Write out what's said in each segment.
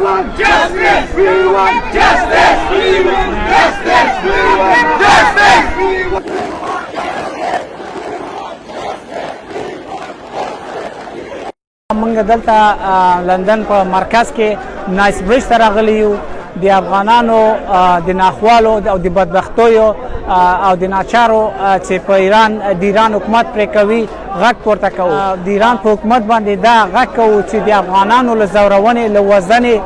want justice! We want justice! We want justice! We want justice! We want موږ دلته لندن په مرکز کې نایس برج ته راغلي یو د افغانانو د ناخوالو او د بدبختیو او د ناچارو چې په ایران حکومت پرې کوي غږ پورته کوو د ایران په حکومت باندې دا غږ کوو چې د افغانانو له زورونې له وژنې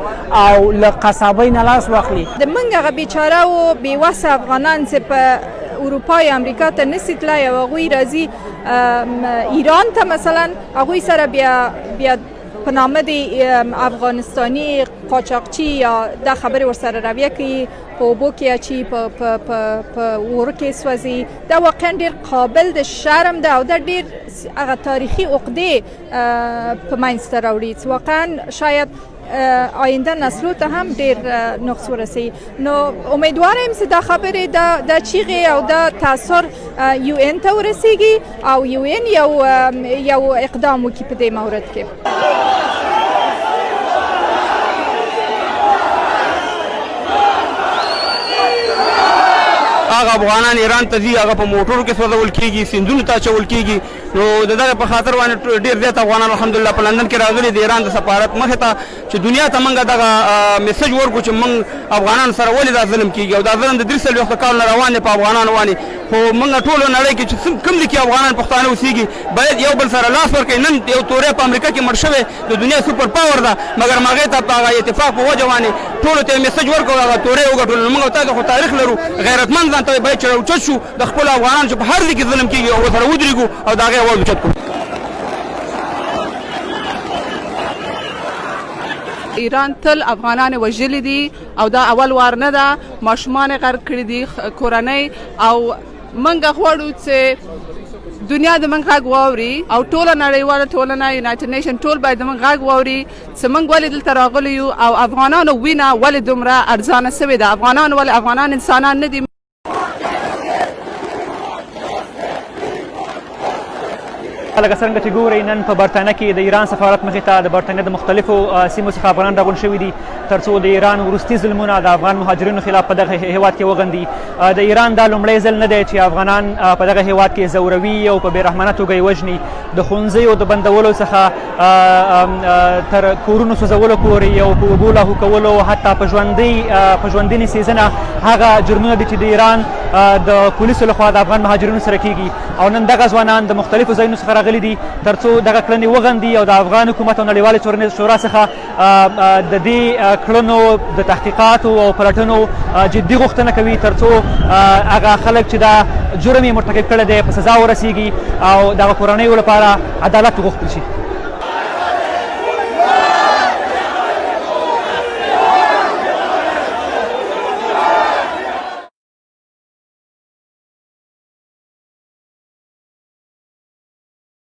او له قصابۍ نه لاس واخلي د موږ هغه بیچاره او بېوسه افغانان چې په اروپا یا امریکا ته نسي تللی او هغوی راځي ایران ته مثلا هغوی سره بیا په نامه د افغانستاني قاچاقچي یا دا خبرې ورسره رویه کوي په اوبو کې اچي په اور کې سوځي دا واقعا ډېر قابل د شرم ده او دا ډېر هغه تاریخي عقدې په منځ ته راوړي چې واقعا شاید آینده نسلو ته هم ډېر نقص ورسوي نو امیدواره یم چې دا خبرې دا چیغې او دا تاثر یو ان ته ورسیږي او یو ان یو اقدام وکړي په دې مورد کې هغه افغانان ایران ته ځي هغه په موټرو کې سوځول کېږي سیندونو ته اچول کېږي نو د دغه په خاطر باندې ډېر زیات افغانان الحمدلله په لندن کې راغلي د ایران د سفارت مخې ته چې دنیا ته موږ دغه میسج ورکړو چې موږ افغانانو سره ولې دا ظلم کېږي او دا ظلم د 43 کالو نه روان دی په افغانانو باندې خو موږ ټولو نړۍ کې چې کوم دي کې افغانان پښتانه اوسېږي باید یو بل سره لاس ورکړي نن یو تورې په امریکا کې مړ شوی د دنیا سوپر پاور ده مګر هغې ته په هغه اتفاق په وجه باندې ټولو ته یې میسج ورکړو هغه تورې وګټلو نو موږ او تاسو خو تاریخ لرو غیرتمند ځان ته باید چې راوچت شو د خپلو افغانانو چې په هر ځای کې ظلم کېږي او ورسره ودرېږو او د هغې اواز اوچت کړو ایران تل افغانان وژلي دي او دا اول وار نه ده ماشومان غرق کړي دي کورنۍ او موږ غواړو چې دنیا د موږ غږ واوري او ټوله نړیواله ټولنه یونایټډ نیشن ټول باید د موږ غږ واوري چې موږ ولې دلته راغلي یو او افغانانو وینه ولې دومره ارزانه سوې ده افغانان ولې افغانان انسانان نه دي لکه څنګه چې ګورئ نن په برطانیه کې د ایران سفارت مخې ته د برطانیه د مختلفو سیمو څخه افغانان راغونډ شوي دي تر څو د ایران وروستي ظلمونه د افغان مهاجرینو خلاف په دغه هیواد کې وغندي د ایران دا لومړی ځل نه دی چې افغانان په دغه هیواد کې زوروي او په بېرحمانه توګه یې وژني د ښوونځیو د بندولو څخه تر کورونو سوځولو پورې او په اوبو لاهو کولو حتی په ژوندي نڅېزنه هغه جرمونه دي چې د ایران د پولیسو لخوا د افغان مهاجرینو سره کېږي او نن دغه ځوانان د مختلفو ځایونو څخه راغلي دي تر څو دغه کړنې وغندي او د افغان حکومت او نړیوالې شورا څخه د دې کړنو د تحقیقاتو او پلټنو جدي غوښتنه کوي تر څو هغه خلک چې دا جرم یې مرتکب کړی دی په سزا ورسیږي او دغه کورنیو لپاره عدالت وغوښتل شي